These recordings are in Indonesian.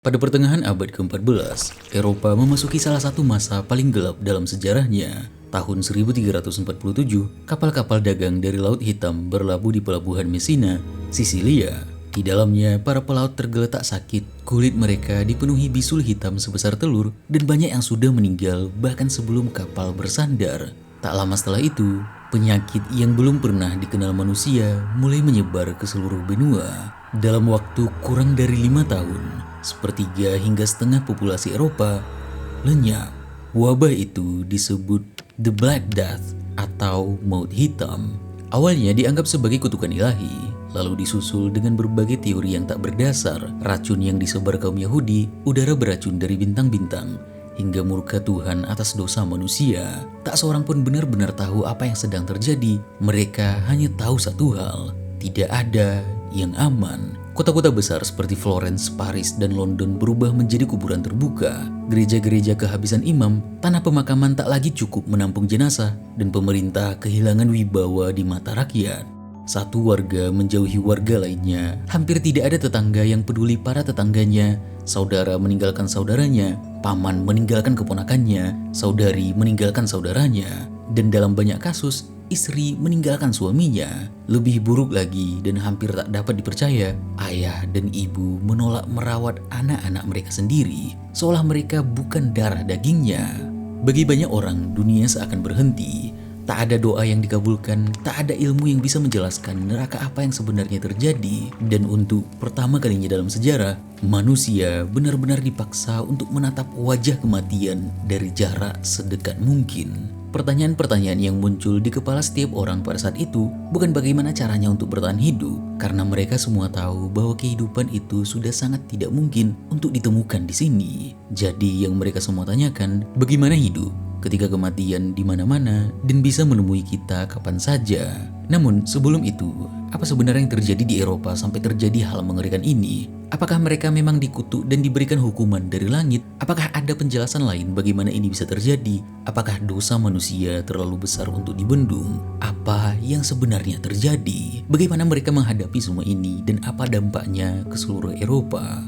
Pada pertengahan abad ke-14, Eropa memasuki salah satu masa paling gelap dalam sejarahnya. Tahun 1347, kapal-kapal dagang dari Laut Hitam berlabuh di pelabuhan Messina, Sisilia. Di dalamnya, para pelaut tergeletak sakit, kulit mereka dipenuhi bisul hitam sebesar telur, dan banyak yang sudah meninggal bahkan sebelum kapal bersandar. Tak lama setelah itu, penyakit yang belum pernah dikenal manusia mulai menyebar ke seluruh benua. Dalam waktu kurang dari 5 tahun, sepertiga hingga setengah populasi Eropa lenyap. Wabah itu disebut The Black Death atau Maut Hitam. Awalnya dianggap sebagai kutukan ilahi, lalu disusul dengan berbagai teori yang tak berdasar, racun yang disebar kaum Yahudi, udara beracun dari bintang-bintang, hingga murka Tuhan atas dosa manusia. Tak seorang pun benar-benar tahu apa yang sedang terjadi. Mereka hanya tahu satu hal, tidak ada yang aman. Kota-kota besar seperti Florence, Paris, dan London berubah menjadi kuburan terbuka. Gereja-gereja kehabisan imam, tanah pemakaman tak lagi cukup menampung jenazah, dan pemerintah kehilangan wibawa di mata rakyat. Satu warga menjauhi warga lainnya. Hampir tidak ada tetangga yang peduli para tetangganya. Saudara meninggalkan saudaranya, paman meninggalkan keponakannya, saudari meninggalkan saudaranya, dan dalam banyak kasus, istri meninggalkan suaminya. Lebih buruk lagi dan hampir tak dapat dipercaya, ayah dan ibu menolak merawat anak-anak mereka sendiri, seolah mereka bukan darah dagingnya. Bagi banyak orang, dunia seakan berhenti. Tak ada doa yang dikabulkan, tak ada ilmu yang bisa menjelaskan neraka apa yang sebenarnya terjadi. Dan untuk pertama kalinya dalam sejarah, manusia benar-benar dipaksa untuk menatap wajah kematian dari jarak sedekat mungkin. Pertanyaan-pertanyaan yang muncul di kepala setiap orang pada saat itu bukan bagaimana caranya untuk bertahan hidup, karena mereka semua tahu bahwa kehidupan itu sudah sangat tidak mungkin untuk ditemukan di sini. Jadi yang mereka semua tanyakan, bagaimana hidup ketika kematian di mana-mana dan bisa menemui kita kapan saja. Namun sebelum itu, apa sebenarnya yang terjadi di Eropa sampai terjadi hal mengerikan ini? Apakah mereka memang dikutuk dan diberikan hukuman dari langit? Apakah ada penjelasan lain bagaimana ini bisa terjadi? Apakah dosa manusia terlalu besar untuk dibendung? Apa yang sebenarnya terjadi? Bagaimana mereka menghadapi semua ini dan apa dampaknya ke seluruh Eropa?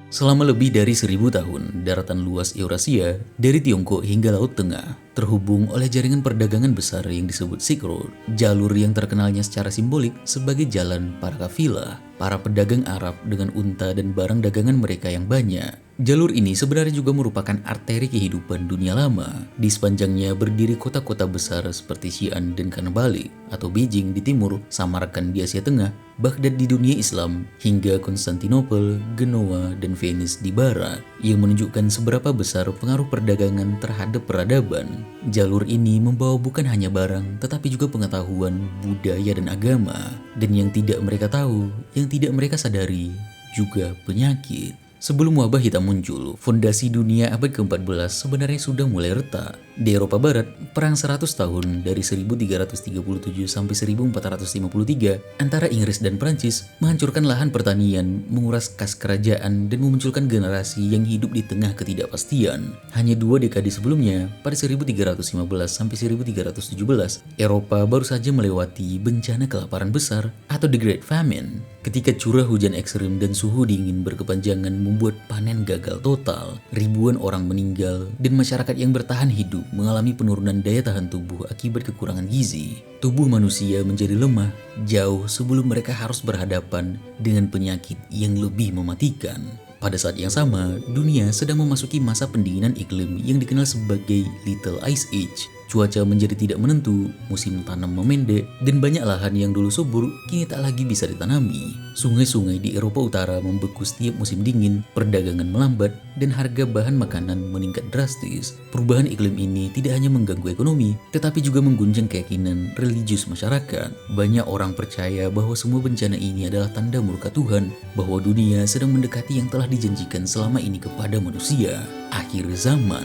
Selama lebih dari 1000 tahun, daratan luas Eurasia, dari Tiongkok hingga Laut Tengah, terhubung oleh jaringan perdagangan besar yang disebut Silk Road, jalur yang terkenalnya secara simbolik sebagai jalan para kafilah, para pedagang Arab dengan unta dan barang dagangan mereka yang banyak. Jalur ini sebenarnya juga merupakan arteri kehidupan dunia lama. Di sepanjangnya berdiri kota-kota besar seperti Xi'an dan Kanabalik atau Beijing di timur, Samarkand di Asia Tengah, Baghdad di dunia Islam, hingga Konstantinopel, Genoa, dan Venice di barat, yang menunjukkan seberapa besar pengaruh perdagangan terhadap peradaban. Jalur ini membawa bukan hanya barang, tetapi juga pengetahuan, budaya, dan agama. Dan yang tidak mereka tahu, yang tidak mereka sadari, juga penyakit. Sebelum wabah hitam muncul, fondasi dunia abad ke-14 sebenarnya sudah mulai retak. Di Eropa Barat, perang 100 tahun dari 1337 sampai 1453 antara Inggris dan Prancis menghancurkan lahan pertanian, menguras kas kerajaan, dan memunculkan generasi yang hidup di tengah ketidakpastian. Hanya 2 dekade sebelumnya, pada 1315 sampai 1317, Eropa baru saja melewati bencana kelaparan besar atau The Great Famine, ketika curah hujan ekstrim dan suhu dingin berkepanjangan membuat panen gagal total. Ribuan orang meninggal dan masyarakat yang bertahan hidup mengalami penurunan daya tahan tubuh akibat kekurangan gizi. Tubuh manusia menjadi lemah jauh sebelum mereka harus berhadapan dengan penyakit yang lebih mematikan. Pada saat yang sama, dunia sedang memasuki masa pendinginan iklim yang dikenal sebagai Little Ice Age. Cuaca menjadi tidak menentu, musim tanam memendek, dan banyak lahan yang dulu subur kini tak lagi bisa ditanami. Sungai-sungai di Eropa Utara membeku setiap musim dingin, perdagangan melambat, dan harga bahan makanan meningkat drastis. Perubahan iklim ini tidak hanya mengganggu ekonomi, tetapi juga mengguncang keyakinan religius masyarakat. Banyak orang percaya bahwa semua bencana ini adalah tanda murka Tuhan, bahwa dunia sedang mendekati yang telah dijanjikan selama ini kepada manusia, akhir zaman.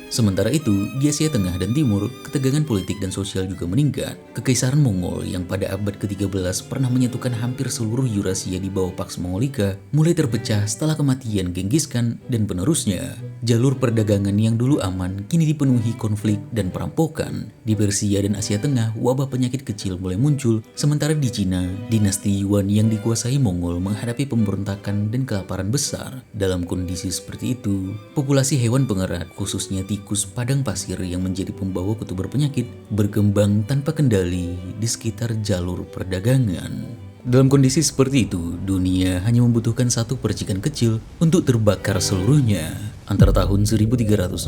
Sementara itu, di Asia Tengah dan Timur, ketegangan politik dan sosial juga meningkat. Kekaisaran Mongol yang pada abad ke-13 pernah menyatukan hampir seluruh Eurasia di bawah Pax Mongolica mulai terpecah setelah kematian Genghis Khan dan penerusnya. Jalur perdagangan yang dulu aman kini dipenuhi konflik dan perampokan. Di Persia dan Asia Tengah, wabah penyakit kecil mulai muncul, sementara di Cina, dinasti Yuan yang dikuasai Mongol menghadapi pemberontakan dan kelaparan besar. Dalam kondisi seperti itu, populasi hewan pengerat, khususnya tikus padang pasir yang menjadi pembawa kutu berpenyakit, berkembang tanpa kendali di sekitar jalur perdagangan. Dalam kondisi seperti itu, dunia hanya membutuhkan satu percikan kecil untuk terbakar seluruhnya. Antara tahun 1345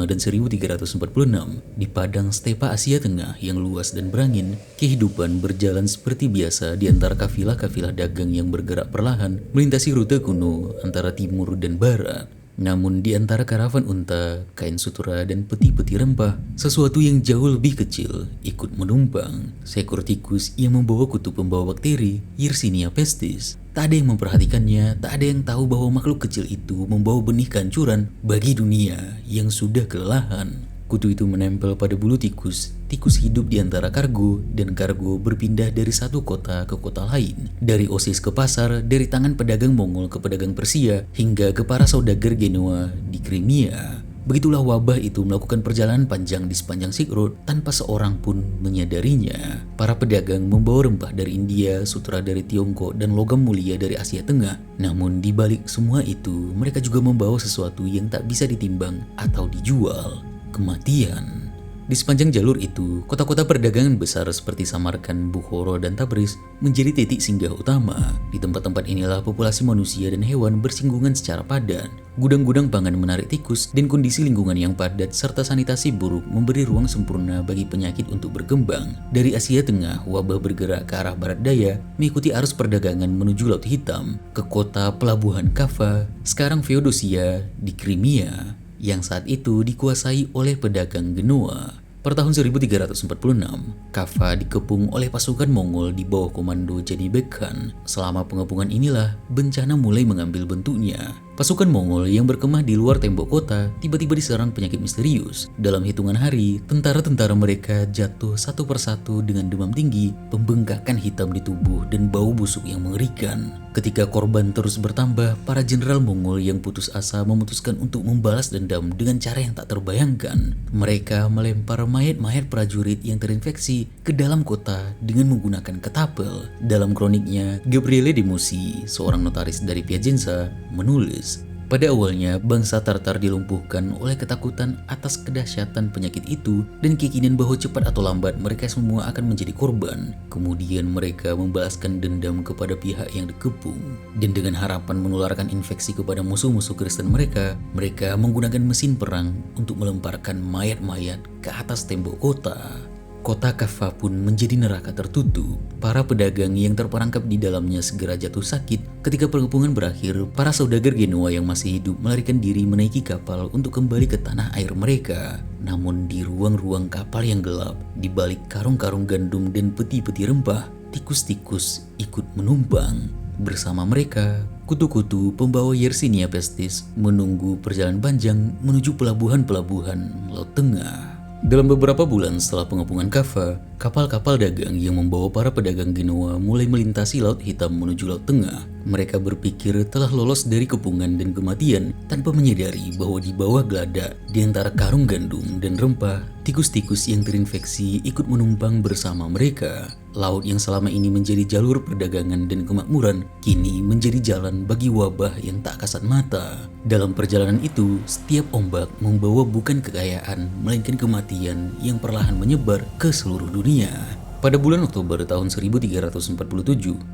dan 1346, di padang stepa Asia Tengah yang luas dan berangin, kehidupan berjalan seperti biasa di antara kafilah-kafilah dagang yang bergerak perlahan melintasi rute kuno antara timur dan barat. Namun di antara karavan unta, kain sutra, dan peti-peti rempah, sesuatu yang jauh lebih kecil ikut menumpang. Seekor tikus yang membawa kutu pembawa bakteri, Yersinia pestis. Tak ada yang memperhatikannya, tak ada yang tahu bahwa makhluk kecil itu membawa benih kehancuran bagi dunia yang sudah kelelahan. Kutu itu menempel pada bulu tikus. Tikus hidup di antara kargo, dan kargo berpindah dari satu kota ke kota lain. Dari Osis ke pasar, dari tangan pedagang Mongol ke pedagang Persia, hingga ke para saudagar Genoa di Crimea. Begitulah wabah itu melakukan perjalanan panjang di sepanjang Silk Road tanpa seorang pun menyadarinya. Para pedagang membawa rempah dari India, sutra dari Tiongkok, dan logam mulia dari Asia Tengah. Namun di balik semua itu, mereka juga membawa sesuatu yang tak bisa ditimbang atau dijual. Kematian. Di sepanjang jalur itu, kota-kota perdagangan besar seperti Samarkand, Bukhara, dan Tabriz menjadi titik singgah utama. Di tempat-tempat inilah populasi manusia dan hewan bersinggungan secara padat. Gudang-gudang pangan menarik tikus, dan kondisi lingkungan yang padat serta sanitasi buruk memberi ruang sempurna bagi penyakit untuk berkembang. Dari Asia Tengah, wabah bergerak ke arah barat daya, mengikuti arus perdagangan menuju Laut Hitam, ke kota pelabuhan Kaffa, sekarang Feodosia, di Crimea, yang saat itu dikuasai oleh pedagang Genoa. Per tahun 1346, Kaffa dikepung oleh pasukan Mongol di bawah komando Janibek Khan. Selama pengepungan inilah, bencana mulai mengambil bentuknya. Pasukan Mongol yang berkemah di luar tembok kota tiba-tiba diserang penyakit misterius. Dalam hitungan hari, tentara-tentara mereka jatuh satu persatu dengan demam tinggi, pembengkakan hitam di tubuh, dan bau busuk yang mengerikan. Ketika korban terus bertambah, para jenderal Mongol yang putus asa memutuskan untuk membalas dendam dengan cara yang tak terbayangkan. Mereka melempar mayat-mayat prajurit yang terinfeksi ke dalam kota dengan menggunakan ketapel. Dalam kroniknya, Gabriele de Mussi, seorang notaris dari Piacenza, menulis, pada awalnya bangsa Tartar dilumpuhkan oleh ketakutan atas kedahsyatan penyakit itu dan keyakinan bahwa cepat atau lambat mereka semua akan menjadi korban. Kemudian mereka membalaskan dendam kepada pihak yang dikepung, dan dengan harapan menularkan infeksi kepada musuh-musuh Kristen mereka menggunakan mesin perang untuk melemparkan mayat-mayat ke atas tembok kota. Kota Kaffa pun menjadi neraka tertutup. Para pedagang yang terperangkap di dalamnya segera jatuh sakit. Ketika pengepungan berakhir, para saudagar Genoa yang masih hidup melarikan diri menaiki kapal untuk kembali ke tanah air mereka. Namun di ruang-ruang kapal yang gelap, di balik karung-karung gandum dan peti-peti rempah, tikus-tikus ikut menumpang. Bersama mereka, kutu-kutu pembawa Yersinia pestis menunggu perjalanan panjang menuju pelabuhan-pelabuhan Laut Tengah. Dalam beberapa bulan setelah pengepungan Kaffa, kapal-kapal dagang yang membawa para pedagang Genoa mulai melintasi Laut Hitam menuju Laut Tengah. Mereka berpikir telah lolos dari kepungan dan kematian tanpa menyadari bahwa di bawah geladak, di antara karung gandum dan rempah, tikus-tikus yang terinfeksi ikut menumpang bersama mereka. Laut yang selama ini menjadi jalur perdagangan dan kemakmuran, kini menjadi jalan bagi wabah yang tak kasat mata. Dalam perjalanan itu, setiap ombak membawa bukan kekayaan, melainkan kematian yang perlahan menyebar ke seluruh dunia. Pada bulan Oktober tahun 1347,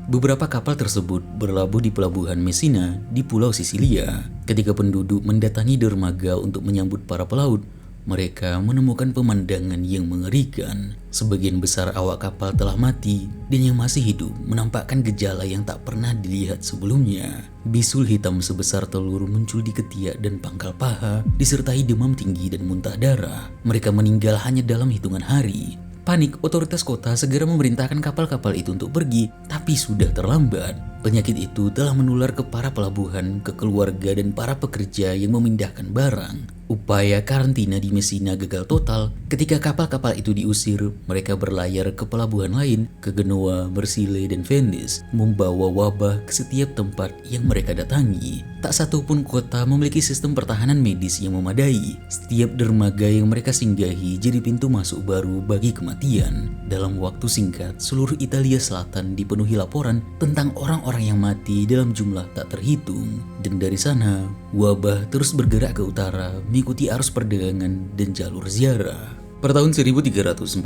beberapa kapal tersebut berlabuh di pelabuhan Messina di Pulau Sisilia. Ketika penduduk mendatangi dermaga untuk menyambut para pelaut, mereka menemukan pemandangan yang mengerikan. Sebagian besar awak kapal telah mati, dan yang masih hidup menampakkan gejala yang tak pernah dilihat sebelumnya. Bisul hitam sebesar telur muncul di ketiak dan pangkal paha, disertai demam tinggi dan muntah darah. Mereka meninggal hanya dalam hitungan hari. Panik, otoritas kota segera memerintahkan kapal-kapal itu untuk pergi, tapi sudah terlambat. Penyakit itu telah menular ke para pelabuhan, ke keluarga dan para pekerja yang memindahkan barang. Upaya karantina di Messina gagal total. Ketika kapal-kapal itu diusir, mereka berlayar ke pelabuhan lain, ke Genoa, Marsile, dan Venice, membawa wabah ke setiap tempat yang mereka datangi. Tak satu pun kota memiliki sistem pertahanan medis yang memadai. Setiap dermaga yang mereka singgahi jadi pintu masuk baru bagi kematian. Dalam waktu singkat, seluruh Italia Selatan dipenuhi laporan tentang orang-orang yang mati dalam jumlah tak terhitung. Dan dari sana, wabah terus bergerak ke utara, mengikuti arus perdagangan dan jalur ziarah. Pada tahun 1348,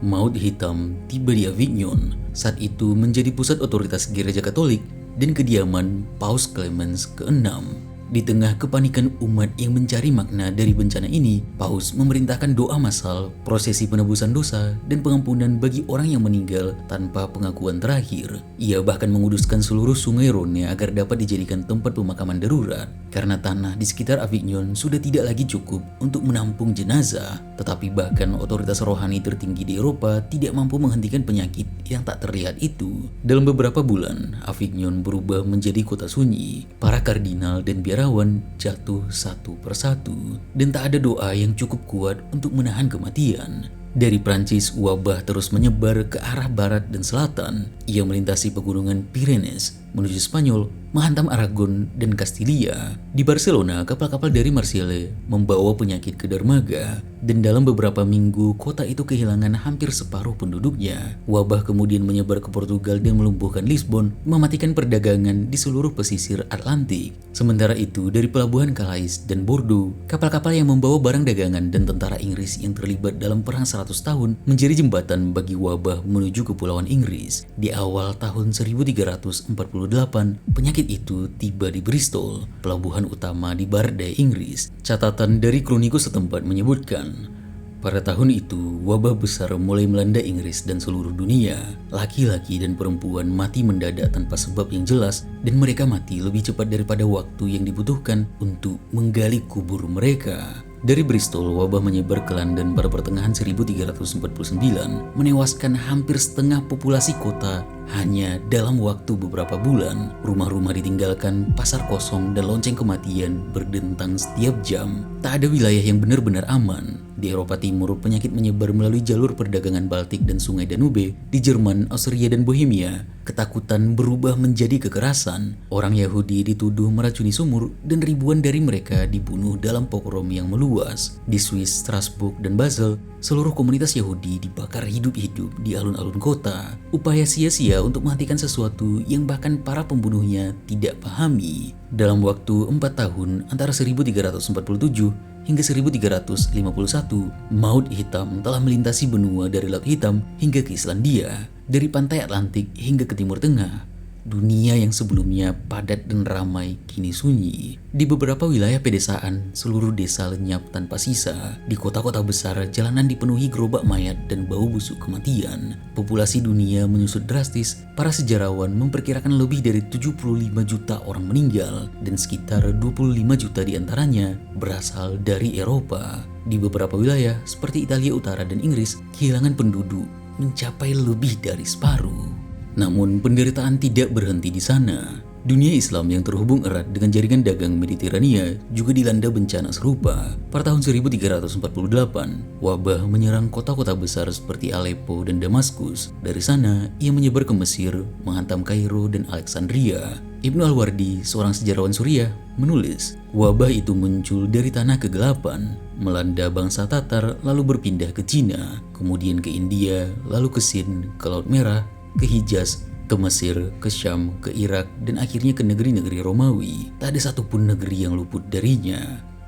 Maut Hitam tiba di Avignon. Saat itu menjadi pusat otoritas gereja Katolik dan kediaman Paus Clemens ke-6. Di tengah kepanikan umat yang mencari makna dari bencana ini, Paus memerintahkan doa massal, prosesi penebusan dosa, dan pengampunan bagi orang yang meninggal tanpa pengakuan terakhir. Ia bahkan menguduskan seluruh sungai Rhone agar dapat dijadikan tempat pemakaman darurat, karena tanah di sekitar Avignon sudah tidak lagi cukup untuk menampung jenazah. Tetapi bahkan otoritas rohani tertinggi di Eropa tidak mampu menghentikan penyakit yang tak terlihat itu. Dalam beberapa bulan, Avignon berubah menjadi kota sunyi. Para kardinal dan biarawan jatuh satu persatu, dan tak ada doa yang cukup kuat untuk menahan kematian. Dari Prancis, wabah terus menyebar ke arah barat dan selatan. Ia melintasi pegunungan Pyrenees menuju Spanyol, menghantam Aragon dan Kastilia. Di Barcelona, kapal-kapal dari Marsile membawa penyakit ke dermaga, dan dalam beberapa minggu kota itu kehilangan hampir separuh penduduknya. Wabah kemudian menyebar ke Portugal dan melumpuhkan Lisbon, mematikan perdagangan di seluruh pesisir Atlantik. Sementara itu, dari pelabuhan Calais dan Bordeaux, kapal-kapal yang membawa barang dagangan dan tentara Inggris yang terlibat dalam perang 100 tahun menjadi jembatan bagi wabah menuju Kepulauan Inggris. Di awal tahun 1348, penyakit itu tiba di Bristol, pelabuhan utama di Bardai, Inggris. Catatan dari kronikus setempat menyebutkan, pada tahun itu, wabah besar mulai melanda Inggris dan seluruh dunia. Laki-laki dan perempuan mati mendadak tanpa sebab yang jelas, dan mereka mati lebih cepat daripada waktu yang dibutuhkan untuk menggali kubur mereka. Dari Bristol, wabah menyebar ke London pada pertengahan 1349, menewaskan hampir setengah populasi kota hanya dalam waktu beberapa bulan. Rumah-rumah ditinggalkan, pasar kosong, dan lonceng kematian berdentang setiap jam. Tak ada wilayah yang benar-benar aman. Di Eropa Timur, penyakit menyebar melalui jalur perdagangan Baltik dan Sungai Danube. Di Jerman, Austria, dan Bohemia, ketakutan berubah menjadi kekerasan. Orang Yahudi dituduh meracuni sumur, dan ribuan dari mereka dibunuh dalam pogrom yang meluas. Di Swiss, Strasbourg, dan Basel, seluruh komunitas Yahudi dibakar hidup-hidup di alun-alun kota. Upaya sia-sia untuk menghentikan sesuatu yang bahkan para pembunuhnya tidak pahami. Dalam waktu 4 tahun antara 1347 hingga 1351, Maut Hitam telah melintasi benua dari Laut Hitam hingga ke Islandia, dari pantai Atlantik hingga ke Timur Tengah. Dunia yang sebelumnya padat dan ramai kini sunyi. Di beberapa wilayah pedesaan, seluruh desa lenyap tanpa sisa. Di kota-kota besar, jalanan dipenuhi gerobak mayat dan bau busuk kematian. Populasi dunia menyusut drastis. Para sejarawan memperkirakan lebih dari 75 juta orang meninggal, dan sekitar 25 juta diantaranya berasal dari Eropa. Di beberapa wilayah, seperti Italia Utara dan Inggris, kehilangan penduduk mencapai lebih dari separuh. Namun penderitaan tidak berhenti di sana. Dunia Islam yang terhubung erat dengan jaringan dagang Mediterania juga dilanda bencana serupa. Pada tahun 1348, wabah menyerang kota-kota besar seperti Aleppo dan Damaskus. Dari sana, ia menyebar ke Mesir, menghantam Kairo dan Alexandria. Ibnu Al-Wardi, seorang sejarawan Suriah, menulis, wabah itu muncul dari tanah kegelapan, melanda bangsa Tatar lalu berpindah ke Cina, kemudian ke India, lalu ke Sind, ke Laut Merah, ke Hijaz, ke Mesir, ke Syam, ke Irak, dan akhirnya ke negeri-negeri Romawi. Tak ada satupun negeri yang luput darinya.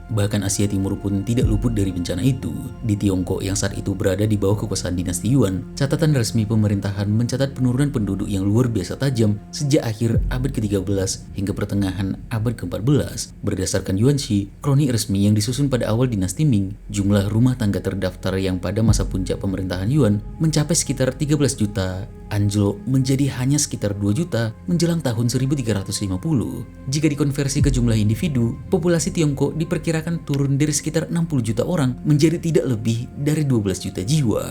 Bahkan Asia Timur pun tidak luput dari bencana itu. Di Tiongkok yang saat itu berada di bawah kekuasaan dinasti Yuan, catatan resmi pemerintahan mencatat penurunan penduduk yang luar biasa tajam sejak akhir abad ke-13 hingga pertengahan abad ke-14. Berdasarkan Yuanxi, kronik resmi yang disusun pada awal dinasti Ming, jumlah rumah tangga terdaftar yang pada masa puncak pemerintahan Yuan mencapai sekitar 13 juta, anjlok menjadi hanya sekitar 2 juta menjelang tahun 1350. Jika dikonversi ke jumlah individu, populasi Tiongkok diperkirakan turun dari sekitar 60 juta orang menjadi tidak lebih dari 12 juta jiwa.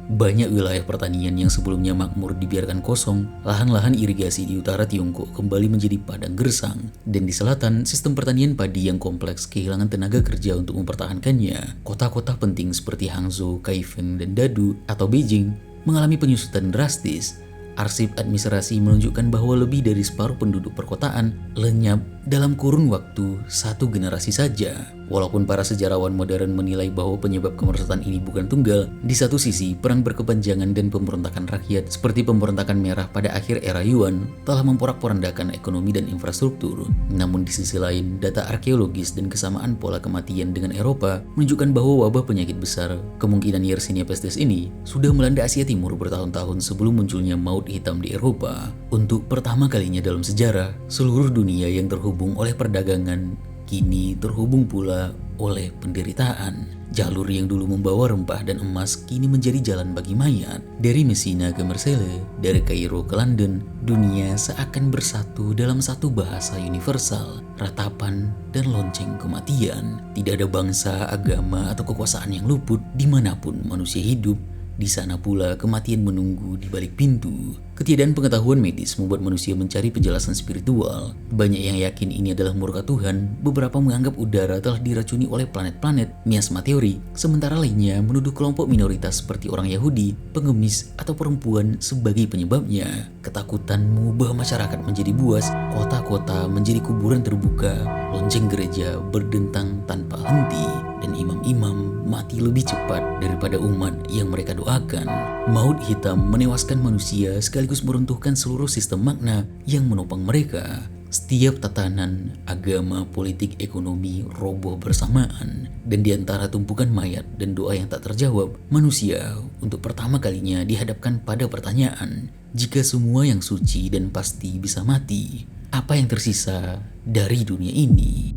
Banyak wilayah pertanian yang sebelumnya makmur dibiarkan kosong, lahan-lahan irigasi di utara Tiongkok kembali menjadi padang gersang, dan di selatan sistem pertanian padi yang kompleks kehilangan tenaga kerja untuk mempertahankannya. Kota-kota penting seperti Hangzhou, Kaifeng, dan Dadu atau Beijing mengalami penyusutan drastis. Arsip administrasi menunjukkan bahwa lebih dari separuh penduduk perkotaan lenyap dalam kurun waktu satu generasi saja. Walaupun para sejarawan modern menilai bahwa penyebab kemerosotan ini bukan tunggal, di satu sisi perang berkepanjangan dan pemberontakan rakyat seperti pemberontakan merah pada akhir era Yuan telah memporak-porandakan ekonomi dan infrastruktur. Namun di sisi lain, data arkeologis dan kesamaan pola kematian dengan Eropa menunjukkan bahwa wabah penyakit besar, kemungkinan Yersinia pestis ini, sudah melanda Asia Timur bertahun-tahun sebelum munculnya maut hitam di Eropa. Untuk pertama kalinya dalam sejarah, seluruh dunia yang terhubung oleh perdagangan kini terhubung pula oleh penderitaan. Jalur yang dulu membawa rempah dan emas kini menjadi jalan bagi mayat. Dari Messina ke Marseille, dari Kairo ke London, dunia seakan bersatu dalam satu bahasa universal, ratapan dan lonceng kematian. Tidak ada bangsa, agama, atau kekuasaan yang luput dimanapun manusia hidup. Di sana pula kematian menunggu di balik pintu. Ketiadaan pengetahuan medis membuat manusia mencari penjelasan spiritual. Banyak yang yakin ini adalah murka Tuhan, beberapa menganggap udara telah diracuni oleh planet-planet, miasma teori, sementara lainnya menuduh kelompok minoritas seperti orang Yahudi, pengemis, atau perempuan sebagai penyebabnya. Ketakutan mengubah masyarakat menjadi buas, kota-kota menjadi kuburan terbuka, lonceng gereja berdentang tanpa henti, dan imam-imam mati lebih cepat daripada umat yang mereka doakan. Maut hitam menewaskan manusia sekaligus meruntuhkan seluruh sistem makna yang menopang mereka. Setiap tatanan, agama, politik, ekonomi roboh bersamaan. Dan di antara tumpukan mayat dan doa yang tak terjawab, manusia untuk pertama kalinya dihadapkan pada pertanyaan, jika semua yang suci dan pasti bisa mati, apa yang tersisa dari dunia ini?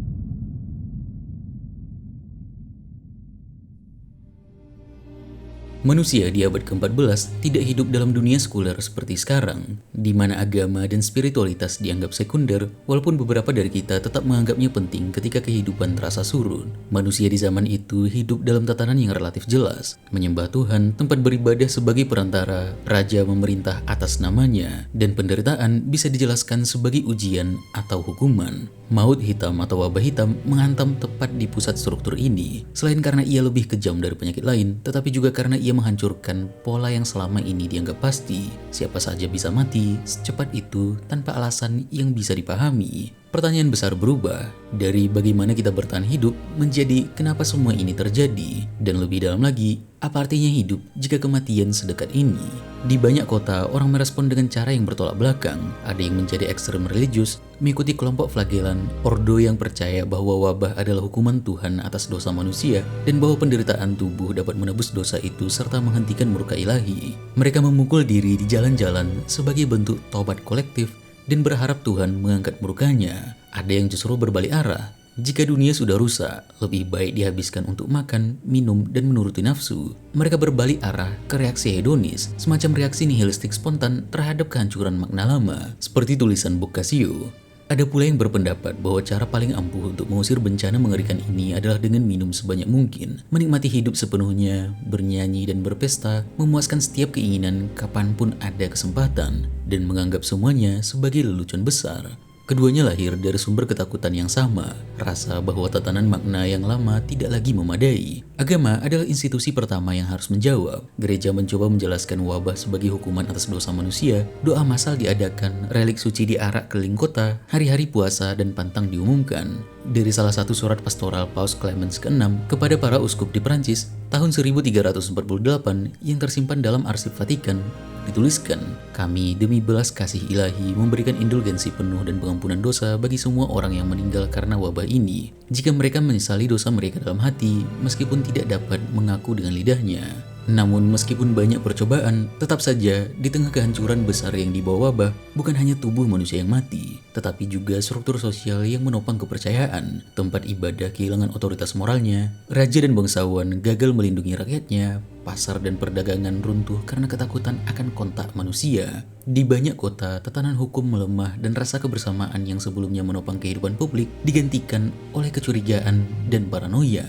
Manusia di abad ke-14 tidak hidup dalam dunia sekuler seperti sekarang, di mana agama dan spiritualitas dianggap sekunder, walaupun beberapa dari kita tetap menganggapnya penting ketika kehidupan terasa surut. Manusia di zaman itu hidup dalam tatanan yang relatif jelas, menyembah Tuhan, tempat beribadah sebagai perantara, raja memerintah atas namanya, dan penderitaan bisa dijelaskan sebagai ujian atau hukuman. Maut hitam atau wabah hitam menghantam tepat di pusat struktur ini, selain karena ia lebih kejam dari penyakit lain, tetapi juga karena ia menghancurkan pola yang selama ini dianggap pasti. Siapa saja bisa mati secepat itu tanpa alasan yang bisa dipahami. Pertanyaan besar berubah dari bagaimana kita bertahan hidup menjadi kenapa semua ini terjadi, dan lebih dalam lagi, apa artinya hidup jika kematian sedekat ini? Di banyak kota, orang merespon dengan cara yang bertolak belakang. Ada yang menjadi ekstrem religius, mengikuti kelompok flagelan, ordo yang percaya bahwa wabah adalah hukuman Tuhan atas dosa manusia, dan bahwa penderitaan tubuh dapat menebus dosa itu serta menghentikan murka ilahi. Mereka memukul diri di jalan-jalan sebagai bentuk taubat kolektif, dan berharap Tuhan mengangkat murkanya. Ada yang justru berbalik arah. Jika dunia sudah rusak, lebih baik dihabiskan untuk makan, minum, dan menuruti nafsu. Mereka berbalik arah ke reaksi hedonis, semacam reaksi nihilistik spontan terhadap kehancuran makna lama. Seperti tulisan Boccaccio. Ada pula yang berpendapat bahwa cara paling ampuh untuk mengusir bencana mengerikan ini adalah dengan minum sebanyak mungkin, menikmati hidup sepenuhnya, bernyanyi dan berpesta, memuaskan setiap keinginan kapanpun ada kesempatan, dan menganggap semuanya sebagai lelucon besar. Keduanya lahir dari sumber ketakutan yang sama, rasa bahwa tatanan makna yang lama tidak lagi memadai. Agama adalah institusi pertama yang harus menjawab. Gereja mencoba menjelaskan wabah sebagai hukuman atas dosa manusia, doa massal diadakan, relik suci diarak keliling kota, hari-hari puasa dan pantang diumumkan. Dari salah satu surat pastoral Paus Clemens ke-6 kepada para uskup di Prancis tahun 1348 yang tersimpan dalam arsip Vatikan, dituliskan, "Kami demi belas kasih ilahi memberikan indulgensi penuh dan pengampunan dosa bagi semua orang yang meninggal karena wabah ini, jika mereka menyesali dosa mereka dalam hati, meskipun tidak dapat mengaku dengan lidahnya." Namun meskipun banyak percobaan, tetap saja di tengah kehancuran besar yang dibawa wabah, bukan hanya tubuh manusia yang mati, tetapi juga struktur sosial yang menopang kepercayaan, tempat ibadah kehilangan otoritas moralnya, raja dan bangsawan gagal melindungi rakyatnya, pasar dan perdagangan runtuh karena ketakutan akan kontak manusia. Di banyak kota, tatanan hukum melemah dan rasa kebersamaan yang sebelumnya menopang kehidupan publik digantikan oleh kecurigaan dan paranoia.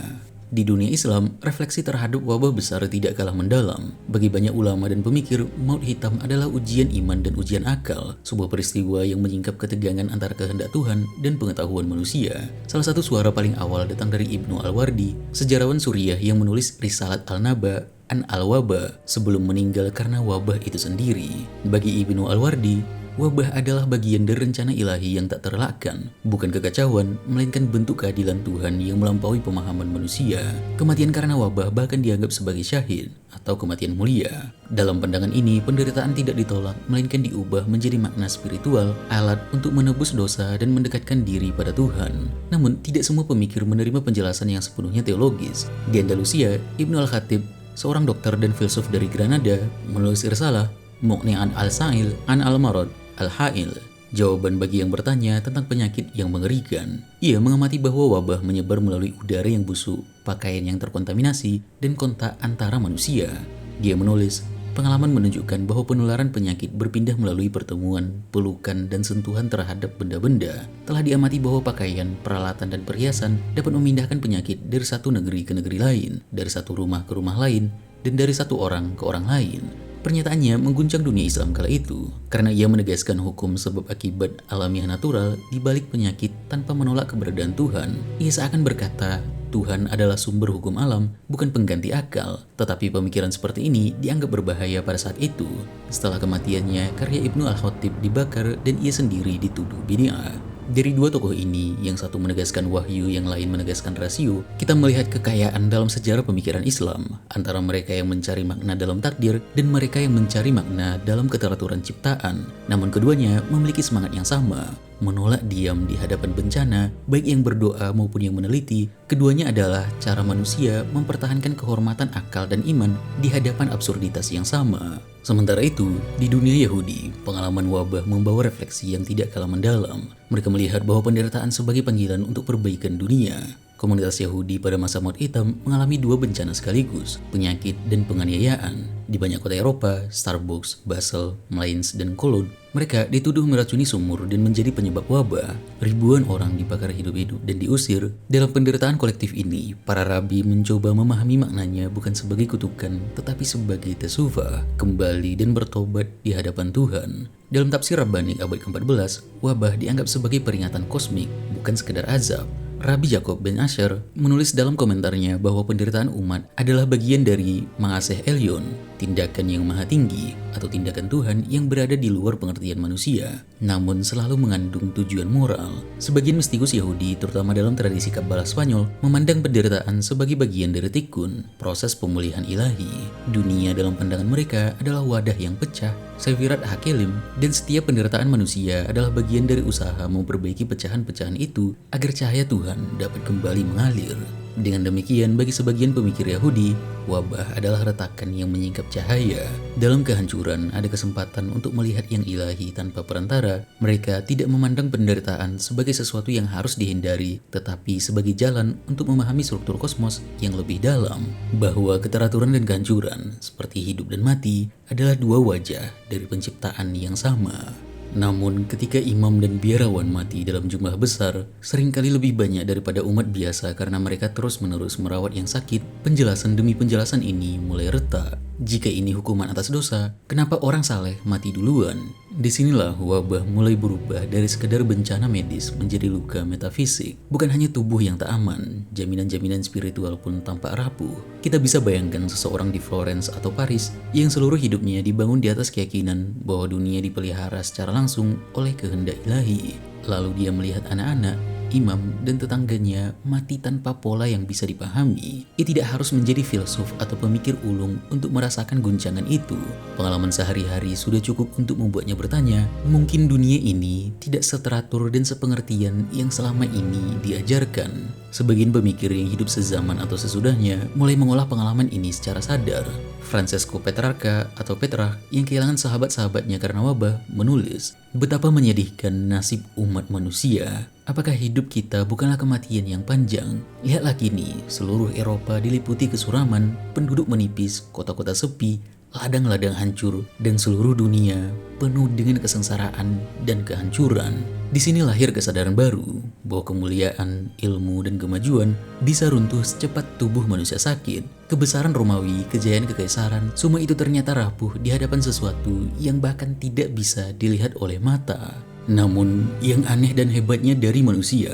Di dunia Islam, refleksi terhadap wabah besar tidak kalah mendalam. Bagi banyak ulama dan pemikir, maut hitam adalah ujian iman dan ujian akal, sebuah peristiwa yang menyingkap ketegangan antara kehendak Tuhan dan pengetahuan manusia. Salah satu suara paling awal datang dari Ibnu Al-Wardi, sejarawan Suriah yang menulis Risalat Al-Naba an Al-Waba sebelum meninggal karena wabah itu sendiri. Bagi Ibnu Al-Wardi, wabah adalah bagian dari rencana ilahi yang tak terelakkan, bukan kekacauan, melainkan bentuk keadilan Tuhan yang melampaui pemahaman manusia. Kematian karena wabah bahkan dianggap sebagai syahid atau kematian mulia. Dalam pandangan ini, penderitaan tidak ditolak, melainkan diubah menjadi makna spiritual, alat untuk menebus dosa dan mendekatkan diri pada Tuhan. Namun, tidak semua pemikir menerima penjelasan yang sepenuhnya teologis. Di Andalusia, Ibnu Al-Khatib, seorang dokter dan filsuf dari Granada, menulis risalah Muqni'an al-Sa'il an al-Marad Al-Ha'il, jawaban bagi yang bertanya tentang penyakit yang mengerikan. Ia mengamati bahwa wabah menyebar melalui udara yang busuk, pakaian yang terkontaminasi, dan kontak antara manusia. Dia menulis, pengalaman menunjukkan bahwa penularan penyakit berpindah melalui pertemuan, pelukan, dan sentuhan terhadap benda-benda. Telah diamati bahwa pakaian, peralatan, dan perhiasan dapat memindahkan penyakit dari satu negeri ke negeri lain, dari satu rumah ke rumah lain, dan dari satu orang ke orang lain. Pernyataannya mengguncang dunia Islam kala itu, karena ia menegaskan hukum sebab akibat alamiah natural di balik penyakit tanpa menolak keberadaan Tuhan. Ia seakan berkata, Tuhan adalah sumber hukum alam, bukan pengganti akal. Tetapi pemikiran seperti ini dianggap berbahaya pada saat itu. Setelah kematiannya, karya Ibnu Al-Khatib dibakar dan ia sendiri dituduh bid'ah. Dari dua tokoh ini, yang satu menegaskan wahyu, yang lain menegaskan rasio, kita melihat kekayaan dalam sejarah pemikiran Islam, antara mereka yang mencari makna dalam takdir dan mereka yang mencari makna dalam keteraturan ciptaan. Namun keduanya memiliki semangat yang sama, menolak diam di hadapan bencana, baik yang berdoa maupun yang meneliti. Keduanya adalah cara manusia mempertahankan kehormatan akal dan iman di hadapan absurditas yang sama. Sementara itu, di dunia Yahudi, pengalaman wabah membawa refleksi yang tidak kalah mendalam. Mereka melihat bahwa penderitaan sebagai panggilan untuk perbaikan dunia. Komunitas Yahudi pada masa maut hitam mengalami dua bencana sekaligus, penyakit dan penganiayaan. Di banyak kota Eropa, Starbucks, Basel, Mainz, dan Cologne, mereka dituduh meracuni sumur dan menjadi penyebab wabah. Ribuan orang dibakar hidup-hidup dan diusir. Dalam penderitaan kolektif ini, para rabi mencoba memahami maknanya bukan sebagai kutukan, tetapi sebagai teshuva, kembali dan bertobat di hadapan Tuhan. Dalam tafsir Rabbanik abad ke-14, wabah dianggap sebagai peringatan kosmik, bukan sekedar azab. Rabbi Jacob ben Asher menulis dalam komentarnya bahwa penderitaan umat adalah bagian dari Ma'aseh Elyon, tindakan yang maha tinggi atau tindakan Tuhan yang berada di luar pengertian manusia, namun selalu mengandung tujuan moral. Sebagian mistikus Yahudi, terutama dalam tradisi Kabbalah Spanyol, memandang penderitaan sebagai bagian dari tikun, proses pemulihan ilahi. Dunia dalam pandangan mereka adalah wadah yang pecah, Sefirat Hakelim, dan setiap penderitaan manusia adalah bagian dari usaha memperbaiki pecahan-pecahan itu agar cahaya Tuhan dapat kembali mengalir. Dengan demikian, bagi sebagian pemikir Yahudi, wabah adalah retakan yang menyingkap cahaya. Dalam kehancuran, ada kesempatan untuk melihat yang ilahi tanpa perantara. Mereka tidak memandang penderitaan sebagai sesuatu yang harus dihindari, tetapi sebagai jalan untuk memahami struktur kosmos yang lebih dalam. Bahwa keteraturan dan kehancuran, seperti hidup dan mati, adalah dua wajah dari penciptaan yang sama. Namun ketika imam dan biarawan mati dalam jumlah besar, seringkali lebih banyak daripada umat biasa karena mereka terus-menerus merawat yang sakit, penjelasan demi penjelasan ini mulai retak. Jika ini hukuman atas dosa, kenapa orang saleh mati duluan? Disinilah wabah mulai berubah dari sekedar bencana medis menjadi luka metafisik. Bukan hanya tubuh yang tak aman, jaminan-jaminan spiritual pun tampak rapuh. Kita bisa bayangkan seseorang di Florence atau Paris yang seluruh hidupnya dibangun di atas keyakinan bahwa dunia dipelihara secara langsung oleh kehendak ilahi. Lalu dia melihat anak-anak, imam, dan tetangganya mati tanpa pola yang bisa dipahami. Ia tidak harus menjadi filsuf atau pemikir ulung untuk merasakan guncangan itu. Pengalaman sehari-hari sudah cukup untuk membuatnya bertanya, mungkin dunia ini tidak seteratur dan sepengertian yang selama ini diajarkan. Sebagian pemikir yang hidup sezaman atau sesudahnya mulai mengolah pengalaman ini secara sadar. Francesco Petrarca atau Petrarch yang kehilangan sahabat-sahabatnya karena wabah menulis, betapa menyedihkan nasib umat manusia. Apakah hidup kita bukanlah kematian yang panjang? Lihatlah kini, seluruh Eropa diliputi kesuraman, penduduk menipis, kota-kota sepi, ladang-ladang hancur, dan seluruh dunia penuh dengan kesengsaraan dan kehancuran. Di sini lahir kesadaran baru bahwa kemuliaan, ilmu, dan kemajuan bisa runtuh secepat tubuh manusia sakit. Kebesaran Romawi, kejayaan kekaisaran, semua itu ternyata rapuh di hadapan sesuatu yang bahkan tidak bisa dilihat oleh mata. Namun, yang aneh dan hebatnya dari manusia,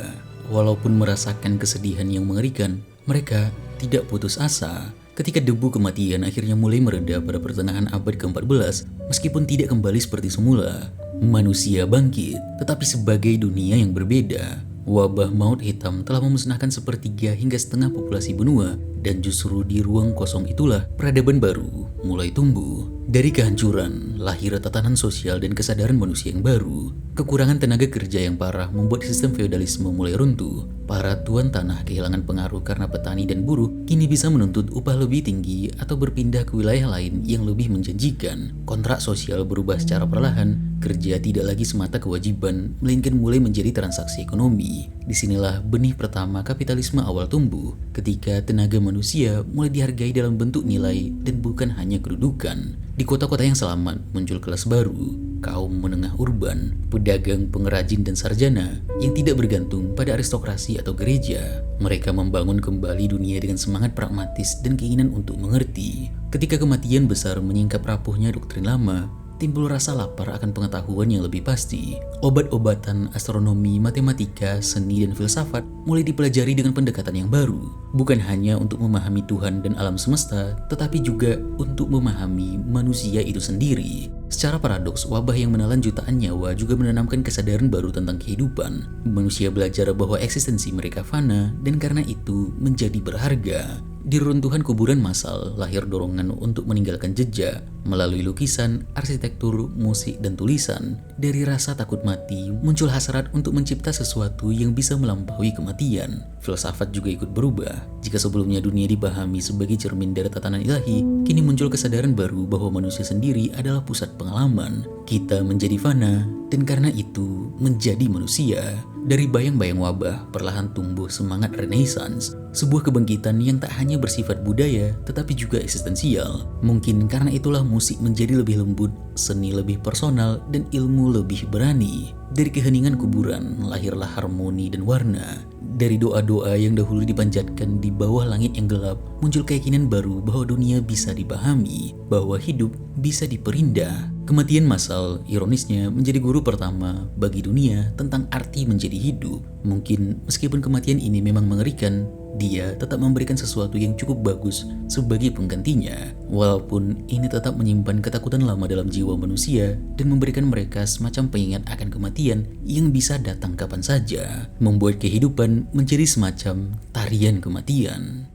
walaupun merasakan kesedihan yang mengerikan, mereka tidak putus asa. Ketika debu kematian akhirnya mulai mereda pada pertengahan abad ke-14, meskipun tidak kembali seperti semula, manusia bangkit, tetapi sebagai dunia yang berbeda. Wabah maut hitam telah memusnahkan sepertiga hingga setengah populasi benua, dan justru di ruang kosong itulah peradaban baru mulai tumbuh. Dari kehancuran, lahir tatanan sosial dan kesadaran manusia yang baru. Kekurangan tenaga kerja yang parah membuat sistem feodalisme mulai runtuh. Para tuan tanah kehilangan pengaruh karena petani dan buruh kini bisa menuntut upah lebih tinggi atau berpindah ke wilayah lain yang lebih menjanjikan. Kontrak sosial berubah secara perlahan. Kerja tidak lagi semata kewajiban, melainkan mulai menjadi transaksi ekonomi. Disinilah benih pertama kapitalisme awal tumbuh, ketika tenaga manusia mulai dihargai dalam bentuk nilai dan bukan hanya kedudukan. Di kota-kota yang selamat muncul kelas baru, kaum menengah urban, pedagang, pengrajin, dan sarjana yang tidak bergantung pada aristokrasi atau gereja. Mereka membangun kembali dunia dengan semangat pragmatis dan keinginan untuk mengerti. Ketika kematian besar menyingkap rapuhnya doktrin lama, timbul rasa lapar akan pengetahuan yang lebih pasti. Obat-obatan, astronomi, matematika, seni, dan filsafat mulai dipelajari dengan pendekatan yang baru. Bukan hanya untuk memahami Tuhan dan alam semesta, tetapi juga untuk memahami manusia itu sendiri. Secara paradoks, wabah yang menelan jutaan nyawa juga menanamkan kesadaran baru tentang kehidupan. Manusia belajar bahwa eksistensi mereka fana, dan karena itu menjadi berharga. Di runtuhan kuburan massal, lahir dorongan untuk meninggalkan jejak melalui lukisan, arsitektur, musik, dan tulisan. Dari rasa takut mati, muncul hasrat untuk mencipta sesuatu yang bisa melampaui kematian. Filsafat juga ikut berubah. Jika sebelumnya dunia dipahami sebagai cermin dari tatanan ilahi, kini muncul kesadaran baru bahwa manusia sendiri adalah pusat pengalaman. Kita menjadi fana, dan karena itu menjadi manusia. Dari bayang-bayang wabah, perlahan tumbuh semangat Renaissance, sebuah kebangkitan yang tak hanya bersifat budaya, tetapi juga eksistensial. Mungkin karena itulah musik menjadi lebih lembut, seni lebih personal, dan ilmu lebih berani. Dari keheningan kuburan, lahirlah harmoni dan warna. Dari doa-doa yang dahulu dipanjatkan di bawah langit yang gelap, muncul keyakinan baru bahwa dunia bisa dipahami, bahwa hidup bisa diperindah. Kematian massal, ironisnya, menjadi guru pertama bagi dunia tentang arti menjadi hidup. Mungkin meskipun kematian ini memang mengerikan, dia tetap memberikan sesuatu yang cukup bagus sebagai penggantinya. Walaupun ini tetap menyimpan ketakutan lama dalam jiwa manusia dan memberikan mereka semacam pengingat akan kematian yang bisa datang kapan saja, membuat kehidupan menjadi semacam tarian kematian.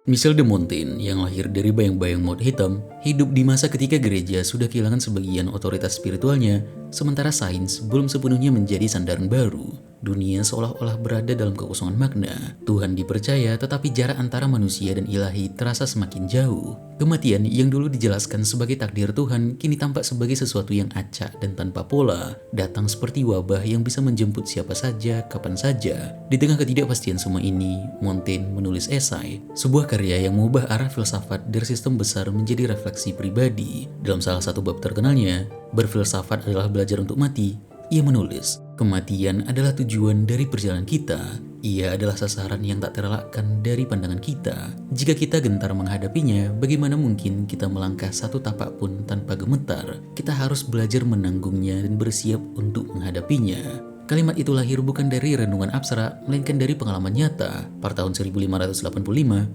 Michel de Montaigne yang lahir dari bayang-bayang maut hitam, hidup di masa ketika gereja sudah kehilangan sebagian otoritas spiritualnya, sementara sains belum sepenuhnya menjadi sandaran baru. Dunia seolah-olah berada dalam kekosongan makna. Tuhan dipercaya, tetapi jarak antara manusia dan ilahi terasa semakin jauh. Kematian yang dulu dijelaskan sebagai takdir Tuhan, kini tampak sebagai sesuatu yang acak dan tanpa pola, datang seperti wabah yang bisa menjemput siapa saja, kapan saja. Di tengah ketidakpastian semua ini, Montaigne menulis esai, sebuah karya yang mengubah arah filsafat dari sistem besar menjadi refleksi pribadi. Dalam salah satu bab terkenalnya, Berfilsafat adalah belajar untuk mati, ia menulis, kematian adalah tujuan dari perjalanan kita. Ia adalah sasaran yang tak terelakkan dari pandangan kita. Jika kita gentar menghadapinya, bagaimana mungkin kita melangkah satu tapak pun tanpa gemetar? Kita harus belajar menanggungnya dan bersiap untuk menghadapinya. Kalimat itu lahir bukan dari renungan abstrak, melainkan dari pengalaman nyata. Pada tahun 1585,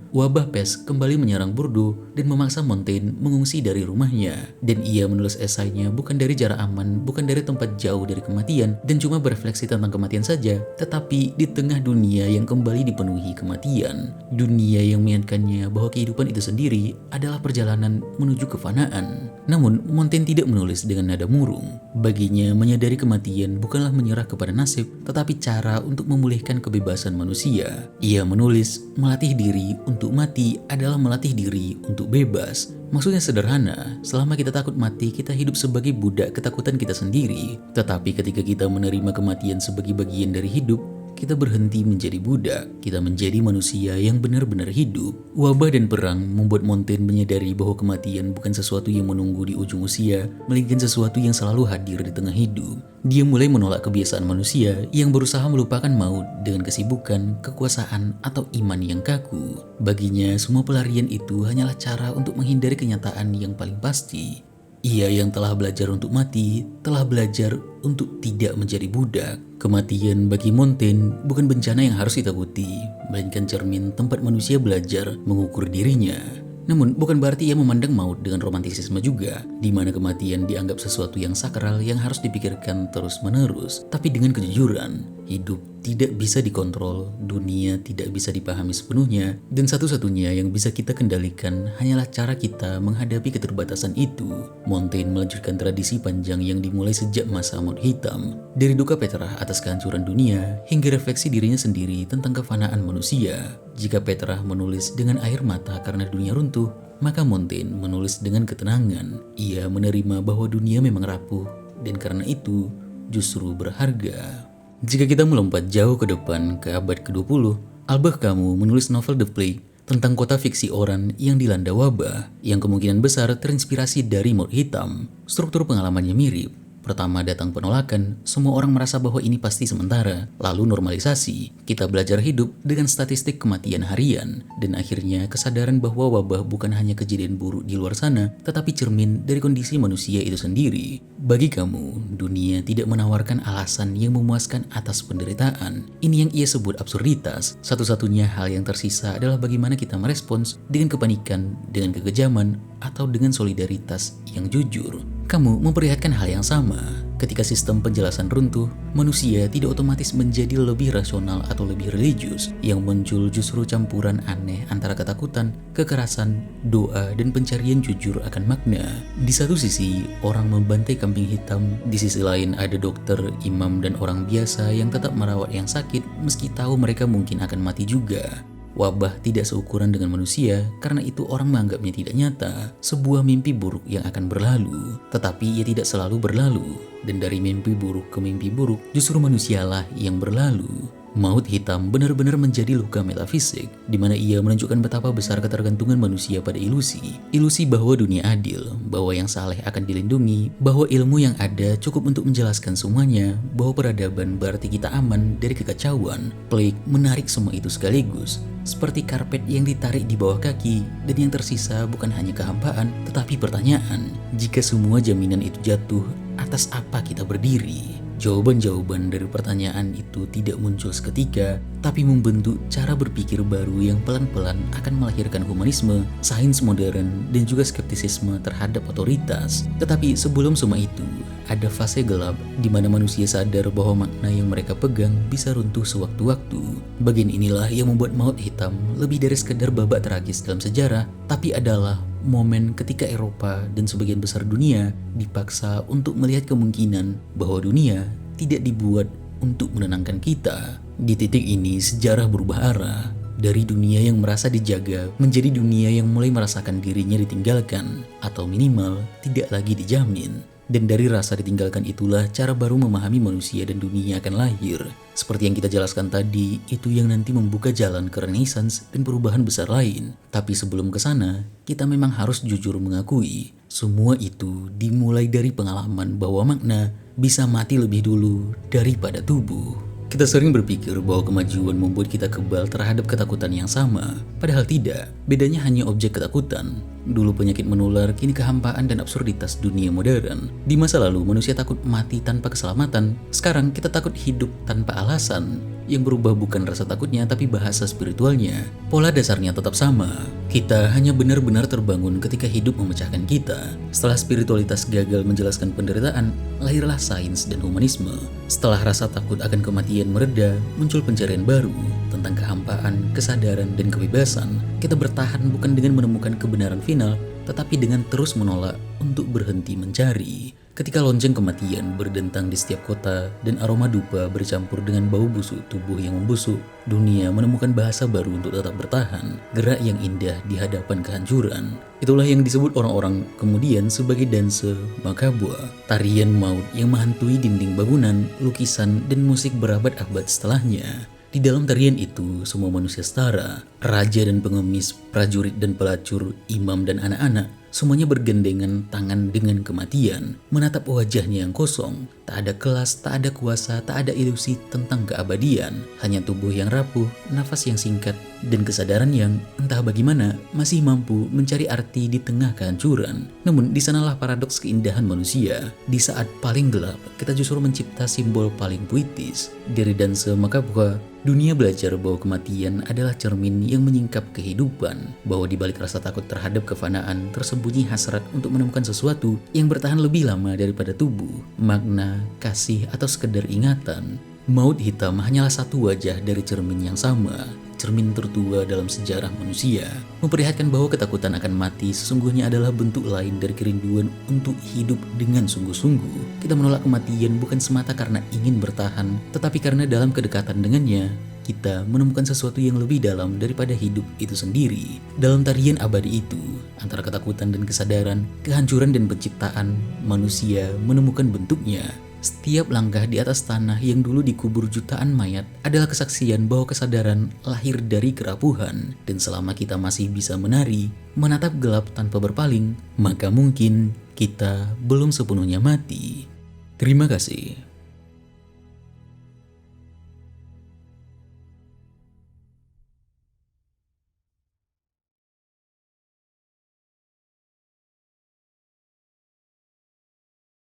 wabah pes kembali menyerang Bordeaux dan memaksa Montaigne mengungsi dari rumahnya. Dan ia menulis esainya bukan dari jarak aman, bukan dari tempat jauh dari kematian, dan cuma berefleksi tentang kematian saja, tetapi di tengah dunia yang kembali dipenuhi kematian. Dunia yang mengingatkannya bahwa kehidupan itu sendiri adalah perjalanan menuju kefanaan. Namun, Montaigne tidak menulis dengan nada murung. Baginya, menyadari kematian bukanlah menyerah kepada nasib, tetapi cara untuk memulihkan kebebasan manusia. Ia menulis, melatih diri untuk mati adalah melatih diri untuk bebas. Maksudnya sederhana, selama kita takut mati, kita hidup sebagai budak ketakutan kita sendiri. Tetapi ketika kita menerima kematian sebagai bagian dari hidup, kita berhenti menjadi budak, kita menjadi manusia yang benar-benar hidup. Wabah dan perang membuat Montaigne menyadari bahwa kematian bukan sesuatu yang menunggu di ujung usia, melainkan sesuatu yang selalu hadir di tengah hidup. Dia mulai menolak kebiasaan manusia yang berusaha melupakan maut dengan kesibukan, kekuasaan, atau iman yang kaku. Baginya, semua pelarian itu hanyalah cara untuk menghindari kenyataan yang paling pasti. Ia yang telah belajar untuk mati, telah belajar untuk tidak menjadi budak. Kematian bagi Montaigne bukan bencana yang harus ditakuti, melainkan cermin tempat manusia belajar mengukur dirinya. Namun bukan berarti ia memandang maut dengan romantisisme juga, di mana kematian dianggap sesuatu yang sakral yang harus dipikirkan terus-menerus. Tapi dengan kejujuran, hidup tidak bisa dikontrol, dunia tidak bisa dipahami sepenuhnya, dan satu-satunya yang bisa kita kendalikan hanyalah cara kita menghadapi keterbatasan itu. Montaigne melanjutkan tradisi panjang yang dimulai sejak masa maut hitam, dari duka Petrarch atas kehancuran dunia hingga refleksi dirinya sendiri tentang kefanaan manusia. Jika Petrarch menulis dengan air mata karena dunia runtuh, maka Montaigne menulis dengan ketenangan. Ia menerima bahwa dunia memang rapuh, dan karena itu justru berharga. Jika kita melompat jauh ke depan ke abad ke-20, Albert Camus menulis novel The Plague tentang kota fiksi Oran yang dilanda wabah, yang kemungkinan besar terinspirasi dari maut hitam. Struktur pengalamannya mirip. Pertama datang penolakan, semua orang merasa bahwa ini pasti sementara. Lalu normalisasi, kita belajar hidup dengan statistik kematian harian. Dan akhirnya kesadaran bahwa wabah bukan hanya kejadian buruk di luar sana, tetapi cermin dari kondisi manusia itu sendiri. Bagi kamu, dunia tidak menawarkan alasan yang memuaskan atas penderitaan. Ini yang ia sebut absurditas. Satu-satunya hal yang tersisa adalah bagaimana kita merespons dengan kepanikan, dengan kekejaman, atau dengan solidaritas yang jujur. Kamu memperlihatkan hal yang sama. Ketika sistem penjelasan runtuh, manusia tidak otomatis menjadi lebih rasional atau lebih religius. Yang muncul justru campuran aneh antara ketakutan, kekerasan, doa, dan pencarian jujur akan makna. Di satu sisi, orang membantai kambing hitam. Di sisi lain ada dokter, imam, dan orang biasa yang tetap merawat yang sakit meski tahu mereka mungkin akan mati juga. Wabah tidak seukuran dengan manusia, karena itu orang menganggapnya tidak nyata, sebuah mimpi buruk yang akan berlalu. Tetapi ia tidak selalu berlalu, dan dari mimpi buruk ke mimpi buruk, justru manusialah yang berlalu. Maut hitam benar-benar menjadi luka metafisik, di mana ia menunjukkan betapa besar ketergantungan manusia pada ilusi. Ilusi bahwa dunia adil, bahwa yang saleh akan dilindungi, bahwa ilmu yang ada cukup untuk menjelaskan semuanya, bahwa peradaban berarti kita aman dari kekacauan. Plague menarik semua itu sekaligus, seperti karpet yang ditarik di bawah kaki, dan yang tersisa bukan hanya kehampaan, tetapi pertanyaan. Jika semua jaminan itu jatuh, atas apa kita berdiri? Jawaban-jawaban dari pertanyaan itu tidak muncul seketika, tapi membentuk cara berpikir baru yang pelan-pelan akan melahirkan humanisme, sains modern, dan juga skeptisisme terhadap otoritas. Tetapi sebelum semua itu, ada fase gelap di mana manusia sadar bahwa makna yang mereka pegang bisa runtuh sewaktu-waktu. Bagian inilah yang membuat maut hitam lebih dari sekedar babak tragis dalam sejarah, tapi adalah momen ketika Eropa dan sebagian besar dunia dipaksa untuk melihat kemungkinan bahwa dunia tidak dibuat untuk menenangkan kita. Di titik ini sejarah berubah arah, dari dunia yang merasa dijaga menjadi dunia yang mulai merasakan dirinya ditinggalkan, atau minimal tidak lagi dijamin. Dan dari rasa ditinggalkan itulah cara baru memahami manusia dan dunia akan lahir. Seperti yang kita jelaskan tadi, itu yang nanti membuka jalan ke Renaissance dan perubahan besar lain. Tapi sebelum ke sana, kita memang harus jujur mengakui, semua itu dimulai dari pengalaman bahwa makna bisa mati lebih dulu daripada tubuh. Kita sering berpikir bahwa kemajuan membuat kita kebal terhadap ketakutan yang sama. Padahal tidak, bedanya hanya objek ketakutan. Dulu penyakit menular, kini kehampaan dan absurditas dunia modern. Di masa lalu manusia takut mati tanpa keselamatan, sekarang kita takut hidup tanpa alasan. Yang berubah bukan rasa takutnya tapi bahasa spiritualnya. Pola dasarnya tetap sama. Kita hanya benar-benar terbangun ketika hidup memecahkan kita. Setelah spiritualitas gagal menjelaskan penderitaan, lahirlah sains dan humanisme. Setelah rasa takut akan kematian mereda, muncul pencarian baru tentang kehampaan, kesadaran, dan kebebasan. Kita bertahan bukan dengan menemukan kebenaran final, tetapi dengan terus menolak untuk berhenti mencari. Ketika lonceng kematian berdentang di setiap kota dan aroma dupa bercampur dengan bau busuk tubuh yang membusuk, dunia menemukan bahasa baru untuk tetap bertahan, gerak yang indah di hadapan kehancuran. Itulah yang disebut orang-orang kemudian sebagai danse makabua, tarian maut yang menghantui dinding bangunan, lukisan, dan musik berabad-abad setelahnya. Di dalam tarian itu, semua manusia setara, raja dan pengemis, prajurit dan pelacur, imam dan anak-anak, semuanya bergandengan tangan dengan kematian, menatap wajahnya yang kosong. Tak ada kelas, tak ada kuasa, tak ada ilusi tentang keabadian. Hanya tubuh yang rapuh, nafas yang singkat, dan kesadaran yang entah bagaimana masih mampu mencari arti di tengah kehancuran. Namun di sanalah paradoks keindahan manusia. Di saat paling gelap, kita justru mencipta simbol paling puitis. Dari danse makabua, dunia belajar bahwa kematian adalah cermin yang menyingkap kehidupan, bahwa di balik rasa takut terhadap kefanaan tersembunyi hasrat untuk menemukan sesuatu yang bertahan lebih lama daripada tubuh, makna, kasih, atau sekedar ingatan. Maut hitam hanyalah satu wajah dari cermin yang sama, cermin tertua dalam sejarah manusia, memperlihatkan bahwa ketakutan akan mati sesungguhnya adalah bentuk lain dari kerinduan untuk hidup dengan sungguh-sungguh. Kita menolak kematian bukan semata karena ingin bertahan, tetapi karena dalam kedekatan dengannya, kita menemukan sesuatu yang lebih dalam daripada hidup itu sendiri. Dalam tarian abadi itu, antara ketakutan dan kesadaran, kehancuran dan penciptaan, manusia menemukan bentuknya. Setiap langkah di atas tanah yang dulu dikubur jutaan mayat adalah kesaksian bahwa kesadaran lahir dari kerapuhan. Dan selama kita masih bisa menari, menatap gelap tanpa berpaling, maka mungkin kita belum sepenuhnya mati. Terima kasih.